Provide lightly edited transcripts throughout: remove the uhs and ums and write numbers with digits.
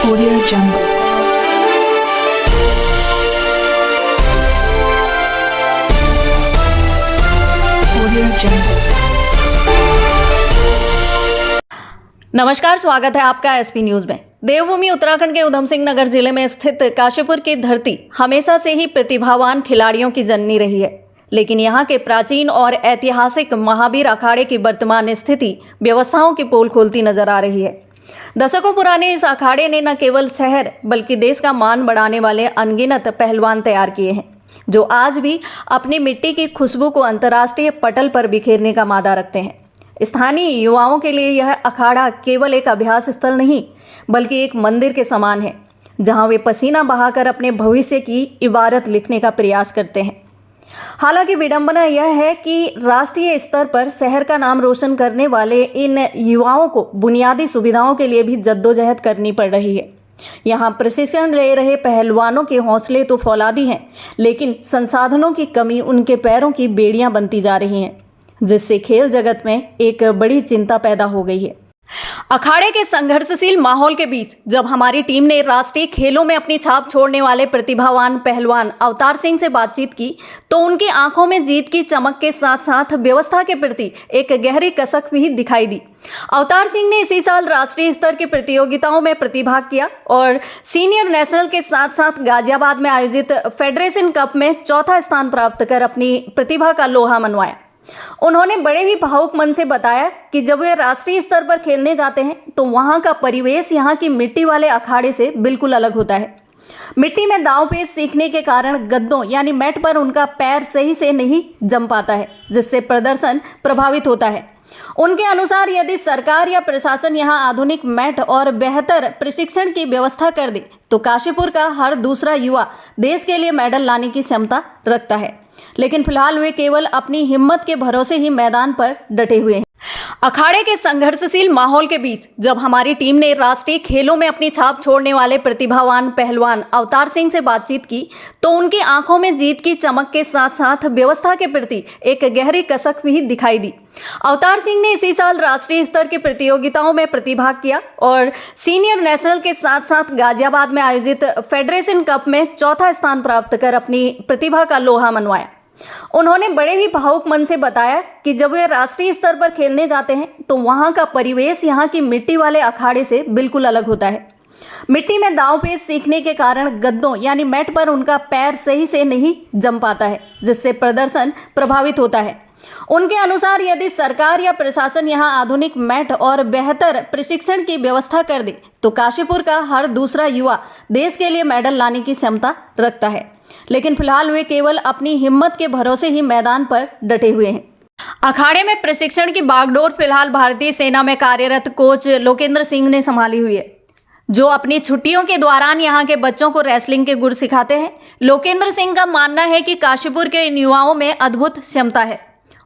Audio Jungle. Audio Jungle. नमस्कार, स्वागत है आपका एसपी न्यूज में। देवभूमि उत्तराखंड के उधम सिंह नगर जिले में स्थित काशीपुर की धरती हमेशा से ही प्रतिभावान खिलाड़ियों की जननी रही है, लेकिन यहाँ के प्राचीन और ऐतिहासिक महावीर अखाड़े की वर्तमान स्थिति व्यवस्थाओं की पोल खोलती नजर आ रही है। दशकों पुराने इस अखाड़े ने न केवल शहर बल्कि देश का मान बढ़ाने वाले अनगिनत पहलवान तैयार किए हैं, जो आज भी अपनी मिट्टी की खुशबू को अंतर्राष्ट्रीय पटल पर बिखेरने का मादा रखते हैं। स्थानीय युवाओं के लिए यह अखाड़ा केवल एक अभ्यास स्थल नहीं बल्कि एक मंदिर के समान है, जहां वे पसीना बहाकर अपने भविष्य की इबारत लिखने का प्रयास करते हैं। हालांकि विडंबना यह है कि राष्ट्रीय स्तर पर शहर का नाम रोशन करने वाले इन युवाओं को बुनियादी सुविधाओं के लिए भी जद्दोजहद करनी पड़ रही है। यहाँ प्रशिक्षण ले रहे पहलवानों के हौसले तो फौलादी हैं, लेकिन संसाधनों की कमी उनके पैरों की बेड़ियां बनती जा रही हैं, जिससे खेल जगत में एक बड़ी चिंता पैदा हो गई है। अखाड़े के संघर्षशील माहौल के बीच जब हमारी टीम ने राष्ट्रीय खेलों में अपनी छाप छोड़ने वाले प्रतिभावान पहलवान अवतार सिंह से बातचीत की, तो उनकी आंखों में जीत की चमक के साथ साथ व्यवस्था के प्रति एक गहरी कसक भी दिखाई दी। अवतार सिंह ने इसी साल राष्ट्रीय स्तर की प्रतियोगिताओं में प्रतिभाग किया और सीनियर नेशनल के साथ साथ गाजियाबाद में आयोजित फेडरेशन कप में चौथा स्थान प्राप्त कर अपनी प्रतिभा का लोहा मनवाया। उन्होंने बड़े ही भावुक मन से बताया कि जब वे राष्ट्रीय स्तर पर खेलने जाते हैं तो वहां का परिवेश यहां की मिट्टी वाले अखाड़े से बिल्कुल अलग होता है। मिट्टी में दांवपेच सीखने के कारण गद्दों यानी मैट पर उनका पैर सही से नहीं जम पाता है, जिससे प्रदर्शन प्रभावित होता है। उनके अनुसार यदि सरकार या प्रशासन यहां आधुनिक मैट और बेहतर प्रशिक्षण की व्यवस्था कर दे तो काशीपुर का हर दूसरा युवा देश के लिए मेडल लाने की क्षमता रखता है, लेकिन फिलहाल वे केवल अपनी हिम्मत के भरोसे ही मैदान पर डटे हुए हैं। अखाड़े के संघर्षशील माहौल के बीच जब हमारी टीम ने राष्ट्रीय खेलों में अपनी छाप छोड़ने वाले प्रतिभावान पहलवान अवतार सिंह से बातचीत की, तो उनकी आंखों में जीत की चमक के साथ साथ व्यवस्था के प्रति एक गहरी कसक भी दिखाई दी। अवतार सिंह ने इसी साल राष्ट्रीय स्तर की प्रतियोगिताओं में प्रतिभाग किया और सीनियर नेशनल के साथ साथ गाजियाबाद में आयोजित फेडरेशन कप में चौथा स्थान प्राप्त कर अपनी प्रतिभा का लोहा मनवाया। उन्होंने बड़े ही भावुक मन से बताया कि जब वे राष्ट्रीय स्तर पर खेलने जाते हैं तो वहां का परिवेश यहां की मिट्टी वाले अखाड़े से बिल्कुल अलग होता है। मिट्टी में दांवपेच सीखने के कारण गद्दों यानी मैट पर उनका पैर सही से नहीं जम पाता है, जिससे प्रदर्शन प्रभावित होता है। उनके अनुसार यदि सरकार या प्रशासन यहां आधुनिक मैट और बेहतर प्रशिक्षण की व्यवस्था कर दे तो काशीपुर का हर दूसरा युवा देश के लिए मेडल लाने की क्षमता रखता है, लेकिन फिलहाल वे केवल अपनी हिम्मत के भरोसे ही मैदान पर डटे हुए हैं। अखाड़े में प्रशिक्षण की बागडोर फिलहाल भारतीय सेना में कार्यरत कोच लोकेंद्र सिंह ने संभाली हुई है, जो अपनी छुट्टियों के दौरान यहाँ के बच्चों को रेसलिंग के गुर सिखाते हैं। लोकेंद्र सिंह का मानना है कि काशीपुर के इन युवाओं में अद्भुत क्षमता है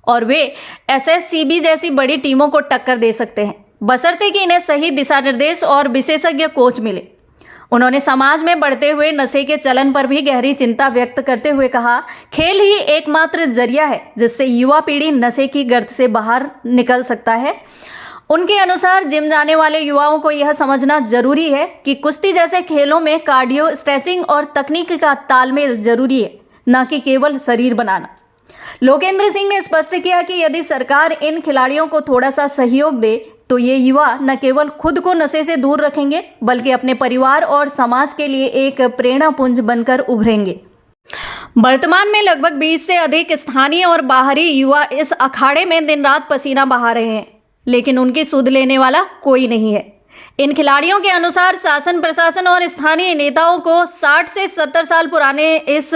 और वे एसएससीबी जैसी बड़ी टीमों को टक्कर दे सकते हैं, बशर्ते कि इन्हें सही दिशा निर्देश और विशेषज्ञ कोच मिले। उन्होंने समाज में बढ़ते हुए नशे के चलन पर भी गहरी चिंता व्यक्त करते हुए कहा, खेल ही एकमात्र जरिया है जिससे युवा पीढ़ी नशे की गर्त से बाहर निकल सकता है। उनके अनुसार जिम जाने वाले युवाओं को यह समझना जरूरी है कि कुश्ती जैसे खेलों में कार्डियो, स्ट्रेचिंग और तकनीक का तालमेल जरूरी है, न कि केवल शरीर बनाना। लोकेंद्र सिंह ने स्पष्ट किया कि यदि सरकार इन खिलाड़ियों को थोड़ा सा सहयोग दे तो ये युवा न केवल खुद को नशे से दूर रखेंगे बल्कि अपने परिवार और समाज के लिए एक प्रेरणापुंज बनकर उभरेंगे। वर्तमान में लगभग 20 से अधिक स्थानीय और बाहरी युवा इस अखाड़े में दिन रात पसीना बहा रहे हैं, लेकिन उनकी सुध लेने वाला कोई नहीं है। इन खिलाड़ियों के अनुसार शासन, प्रशासन और स्थानीय नेताओं को 60 से 70 साल पुराने इस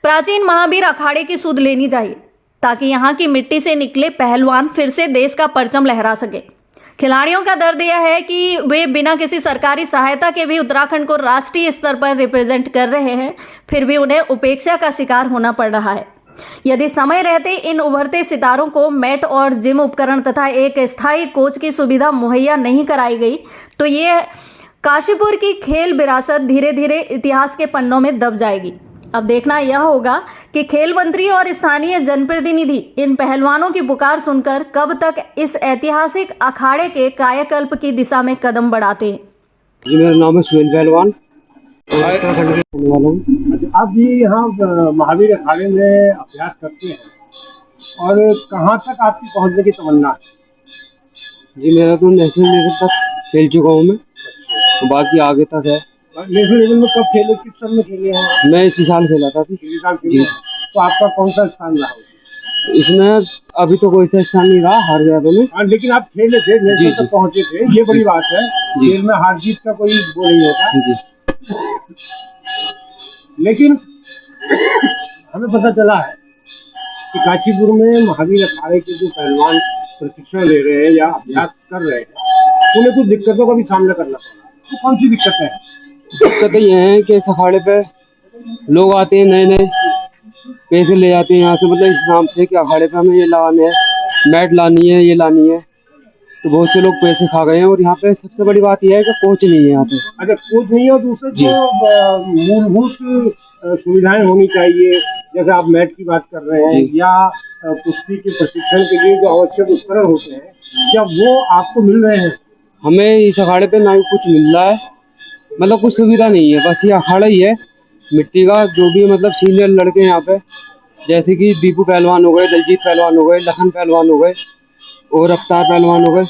प्राचीन महावीर अखाड़े की सुध लेनी चाहिए, ताकि यहाँ की मिट्टी से निकले पहलवान फिर से देश का परचम लहरा सके। खिलाड़ियों का दर्द यह है कि वे बिना किसी सरकारी सहायता के भी उत्तराखंड को राष्ट्रीय स्तर पर रिप्रेजेंट कर रहे हैं, फिर भी उन्हें उपेक्षा का शिकार होना पड़ रहा है। यदि समय रहते इन उभरते सितारों को मैट और जिम उपकरण तथा एक स्थायी कोच की सुविधा मुहैया नहीं कराई गई तो ये काशीपुर की खेल विरासत धीरे धीरे इतिहास के पन्नों में दब जाएगी। अब देखना यह होगा कि खेल मंत्री और स्थानीय जनप्रतिनिधि इन पहलवानों की पुकार सुनकर कब तक इस ऐतिहासिक अखाड़े के कायाकल्प की दिशा में कदम बढ़ाते हैं। जी मेरा नाम है सुनील पहलवान और उत्तराखंड के रहने वाला हूँ। आप भी यहाँ महावीर अखाड़े में अभ्यास करते हैं और कहाँ तक आपकी पहुँचने की तमन्ना है? जी मेरा तो नेशनल लेवल तक खेल चुका हूँ मैं, तो बाकी आगे तक है। नेशनल लेवल में कब खेले, किस सन में खेले हैं? मैं इसी साल खेला था। पिछले साल खेले जी हैं। तो आपका कौन सा स्थान रहा उसमें? इसमें अभी तो कोई सा स्थान नहीं रहा, हार गया था मैं। हाँ, लेकिन आप खेले थे, जी, नेशनल जी। तक पहुँचे थे, ये बड़ी बात है। जी। खेल में हार जीत का कोई वो नहीं होता, जी लेकिन हमें पता चला है कि काशीपुर में महावीर अखाड़े के जो पहलवान प्रशिक्षण ले रहे हैं या अभ्यास कर रहे हैं, उन्हें कुछ दिक्कतों का भी सामना करना पड़ा। तो कौन सी दिक्कत है? दिक्कतें ये हैं कि इस अखाड़े पे लोग आते हैं नए नए, पैसे ले जाते हैं यहाँ से, मतलब इस नाम से कि अखाड़े पे हमें ये लगाने है, मैट लानी है, ये लानी है। तो बहुत से लोग पैसे खा गए हैं और यहाँ पे सबसे बड़ी बात यह है कि कोच नहीं है यहाँ पे। अच्छा, कोच नहीं है, और दूसरे जी। जो मूलभूत सुविधाएं होनी चाहिए, जैसे आप मैट की बात कर रहे हैं, जी। या कुश्ती के प्रशिक्षण के लिए जो आवश्यक उपकरण होते हैं, क्या वो आपको मिल रहे हैं? हमें इस अखाड़े पे ना ही कुछ मिल रहा है, मतलब कुछ सुविधा नहीं है, बस ये अखाड़ा ही है मिट्टी का। जो भी मतलब सीनियर लड़के हैं यहाँ पे, जैसे कि दीपू पहलवान हो गए, दलजीत पहलवान हो गए, लखन पहलवान हो गए और अवतार पहलवान हो गए,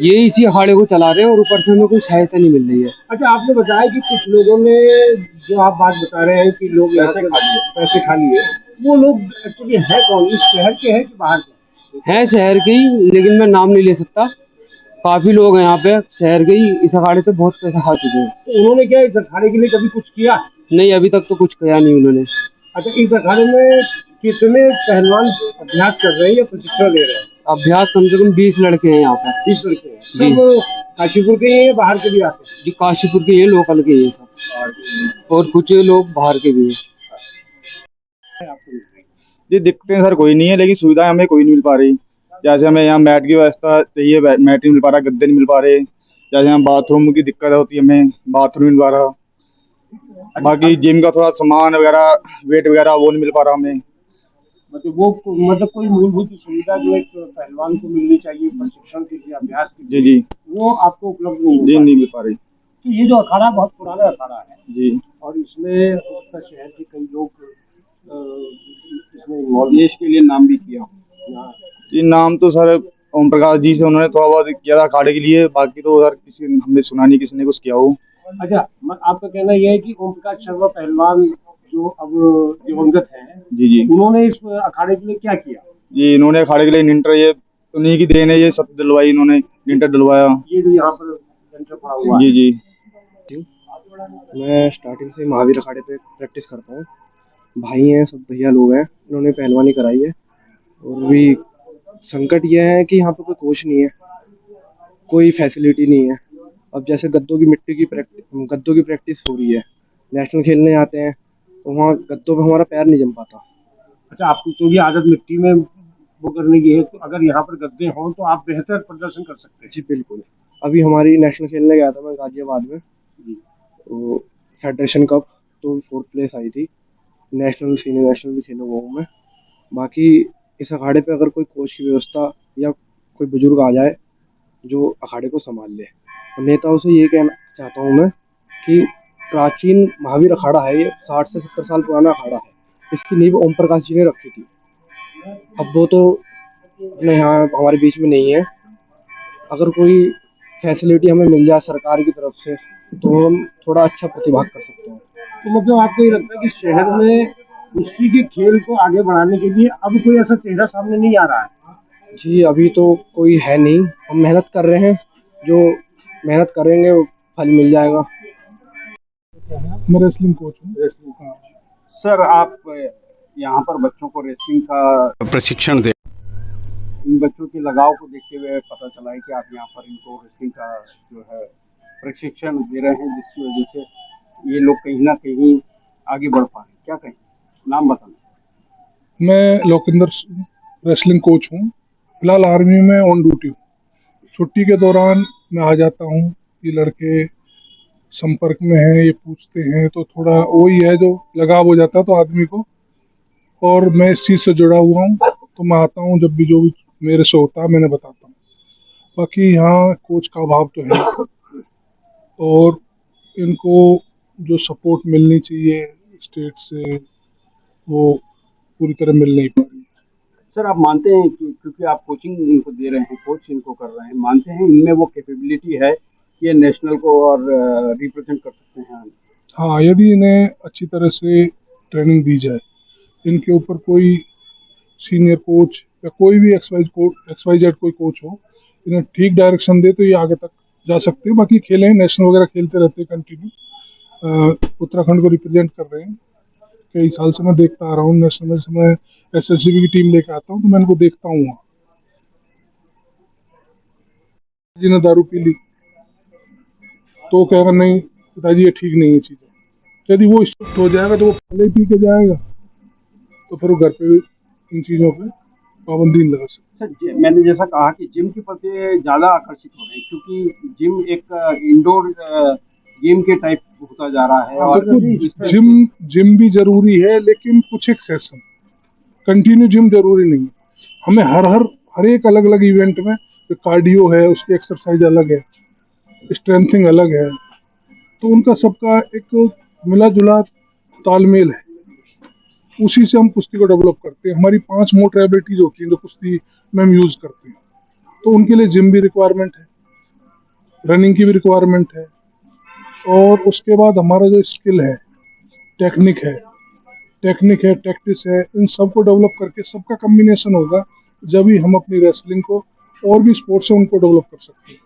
ये इसी अखाड़े को चला रहे हैं और ऊपर से हमें कोई सहायता नहीं मिल रही है। अच्छा, आपने बताया कि कुछ लोगों ने, जो आप बात बता रहे हैं कि लोग यहाँ से पैसे खा लिए, वो लोग एक्चुअली है कौन? इस शहर के हैं कि बाहर के? हैं शहर के ही, लेकिन मैं नाम नहीं ले सकता। काफी लोग हैं यहाँ पे शहर के ही, इस अखाड़े से बहुत पैसा खा चुके हैं। तो उन्होंने क्या इस अखाड़े के लिए कभी कुछ किया? नहीं, अभी तक तो कुछ किया नहीं उन्होंने। अच्छा, इस अखाड़े में कितने पहलवान अभ्यास कर रहे हैं या प्रशिक्षण ले रहे हैं? अभ्यास कम से कम 20 लड़के हैं यहाँ पे। 20 लड़के हैं। जी। सब काशीपुर के ही हैं, बाहर के भी आते हैं? जी, काशीपुर के ये लोकल के ये सब, और कुछ लोग बाहर के भी हैं। जी दिक्कतें सर कोई नहीं है, लेकिन सुविधाएं हमें कोई नहीं मिल पा रही। जैसे हमें यहाँ मैट की व्यवस्था चाहिए, मैट नहीं मिल पा रहा, गद्दे नहीं मिल पा रहे। जैसे यहाँ बाथरूम की दिक्कत होती है, हमें बाथरूम नहीं मिल पा रहा। बाकी जिम का थोड़ा सामान वगैरह, वेट वगैरह, वो नहीं मिल पा रहा हमें। मतलब कोई मूलभूत सुविधा जो एक पहलवान को मिलनी चाहिए प्रशिक्षण के लिए, अभ्यास के जी लिए, जी वो आपको उपलब्ध नहीं हो जी पा नहीं रही। मिल पा रही। तो ये जो अखाड़ा बहुत पुराना अखाड़ा है जी। और इसमें उसका शहर के कई लोग इसमें involved देश के लिए नाम भी किया हैं। जी। नाम तो सर ओम प्रकाश जी से उन्होंने थोड़ा बहुत किया था अखाड़े के लिए, बाकी तो सर किसी हमने सुना नहीं किसी ने कुछ किया हो। अच्छा, आपका कहना यह है कि ओम प्रकाश शर्मा पहलवान जो अब दिवंगत हैं, जी जी उन्होंने इस अखाड़े के लिए क्या किया? जी, इन्होंने अखाड़े के लिए निंटर, ये उन्हीं की देन है, ये सब दिलवाई इन्होंने, निंटर दिलवाया। ये जो यहाँ पर सेंटर पड़ा हुआ जी है। जी। मैं स्टार्टिंग से महावीर अखाड़े पे प्रैक्टिस करता हूँ। भाई हैं, सब भैया लोग हैं, इन्होंने पहलवानी कराई है। और भी संकट यह है कि यहाँ पे कोई कोच नहीं है, कोई फैसिलिटी नहीं है। अब जैसे गद्दों की प्रैक्टिस हो रही है, नेशनल खेलने आते हैं तो वहाँ गद्दों पे हमारा पैर नहीं जम पाता। अच्छा, आपको तो ये आदत मिट्टी में वो करने की है, तो अगर यहाँ पर गद्दे हों तो आप बेहतर प्रदर्शन कर सकते हैं। जी बिल्कुल। अभी हमारी नेशनल खेलने गया था मैं गाजियाबाद में, जी। तो फेडरेशन कप तो 4th प्लेस आई थी। नेशनल सीनियर नेशनल भी खेला हुआ हूँ मैं। बाकी इस अखाड़े पे अगर कोई कोच की व्यवस्था या कोई बुजुर्ग आ जाए जो अखाड़े को संभाल ले। और नेताओं से ये कहना चाहता हूँ मैं कि प्राचीन महावीर अखाड़ा है, ये 60 से 70 साल पुराना अखाड़ा है। इसकी नींव ओम प्रकाश जी ने रखी थी। अब वो तो अपने यहाँ हमारे बीच में नहीं है। अगर कोई फैसिलिटी हमें मिल जाए सरकार की तरफ से तो हम थोड़ा अच्छा प्रतिभाग कर सकते हैं। तो मतलब आपको ये लगता है कि शहर में कुश्ती के खेल को आगे बढ़ाने के लिए अब कोई ऐसा चेहरा सामने नहीं आ रहा है? जी अभी तो कोई है नहीं, हम मेहनत कर रहे हैं, जो मेहनत करेंगे वो फल मिल जाएगा। मैं रेसलिंग कोच हूँ। सर, आप यहाँ पर बच्चों को रेसलिंग का प्रशिक्षण दे। इन बच्चों के लगाव को देखते हुए पता चला है कि आप यहाँ पर इनको रेसलिंग का जो है प्रशिक्षण दे रहे हैं, जिसकी वजह से ये लोग कहीं ना कहीं आगे बढ़ पा रहे हैं। क्या कहें, नाम बताना। मैं लोकेंद्र रेसलिंग कोच हूँ। फिलहाल आर्मी में ऑन ड्यूटी हूँ। छुट्टी के दौरान मैं आ जाता हूँ, ये लड़के संपर्क में हैं, ये पूछते हैं, तो थोड़ा वही है जो लगाव हो जाता है तो आदमी को। और मैं इस चीज़ से जुड़ा हुआ हूँ तो मैं आता हूँ, जब भी जो भी मेरे से होता है मैंने बताता हूँ। बाकी यहाँ कोच का अभाव तो है और इनको जो सपोर्ट मिलनी चाहिए स्टेट से वो पूरी तरह मिल नहीं पा रही है। सर आप मानते हैं कि क्योंकि आप कोचिंग इनको दे रहे हैं, कोच इनको कर रहे हैं, मानते हैं इनमें वो कैपेबिलिटी है कि ये नेशनल को और रिप्रेजेंट कर सकते हैं? हाँ, यदि इन्हें अच्छी तरह से ट्रेनिंग दी जाए, इनके ऊपर कोई सीनियर कोच या कोई भी XYZ कोई कोच हो, इन्हें ठीक डायरेक्शन दे तो ये आगे तक जा सकते हैं। बाकी खेलें, नेशनल वगैरह खेलते रहते हैं कंटिन्यू। उत्तराखंड को रिप्रेजेंट कर रहे हैं, कई साल से मैं देखता आ रहा हूँ। नेशनल में से मैं SSCB की टीम लेकर आता हूँ तो मैं इनको देखता हूँ वहाँ। जिन्हें दारू पी ली तो कहेगा नहीं पिताजी ये ठीक नहीं है चीज़ें। यदि वो स्ट्रिक्ट हो जाएगा तो वो पहले ही पी के जाएगा, तो फिर वो घर पे भी इन चीज़ों पे पाबंदी नहीं लगा सकते। सर मैंने जैसा कहा कि जिम के प्रति ज़्यादा आकर्षित हो रहे हैं, क्योंकि जिम एक इंडोर गेम के टाइप होता जा रहा है। और देखो, जिम भी जरूरी है, लेकिन कुछ एक सेशन, कंटिन्यू जिम जरूरी नहीं है। हमें हर एक अलग अलग इवेंट में कार्डियो है, उसकी एक्सरसाइज अलग है, स्ट्रेंथिंग अलग है, तो उनका सबका एक मिला जुला तालमेल है। उसी से हम कुश्ती को डेवलप करते हैं। हमारी 5 मोटर एबिलिटीज होती हैं जो कुश्ती में हम यूज करते हैं, तो उनके लिए जिम भी रिक्वायरमेंट है, रनिंग की भी रिक्वायरमेंट है, और उसके बाद हमारा जो स्किल है, टेक्निक है, टैक्टिस है, इन सबको डेवलप करके सबका कम्बिनेशन होगा, जब ही हम अपनी रेसलिंग को और भी स्पोर्ट्स है उनको डेवलप कर सकते हैं।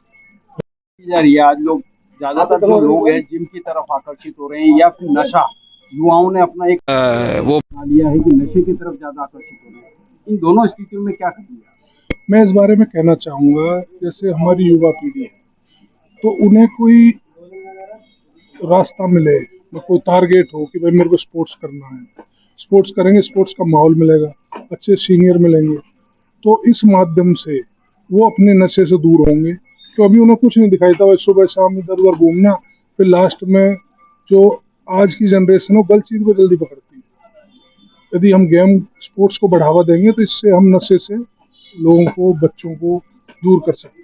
जा रही है आज लोग ज्यादातर जो लोग हैं जिम की तरफ आकर्षित हो रहे हैं, या फिर नशा, युवाओं ने अपना एक वो बना लिया है कि नशे की तरफ ज्यादा आकर्षित हो रहे हैं। इन दोनों स्थितियों में क्या करेंगे? मैं इस बारे में कहना चाहूँगा, जैसे हमारी युवा पीढ़ी है तो उन्हें कोई रास्ता मिले, कोई टारगेट हो कि भाई मेरे को स्पोर्ट्स करना है, स्पोर्ट्स करेंगे, स्पोर्ट्स का माहौल मिलेगा, अच्छे सीनियर मिलेंगे, तो इस माध्यम से वो अपने नशे से दूर होंगे। तो अभी उन्हें कुछ नहीं दिखाई था, सुबह शाम इधर उधर घूमना, फिर लास्ट में जो आज की जनरेशन है गलत चीज़ को जल्दी पकड़ती है। यदि हम गेम स्पोर्ट्स को बढ़ावा देंगे तो इससे हम नशे से लोगों को, बच्चों को दूर कर सकते हैं।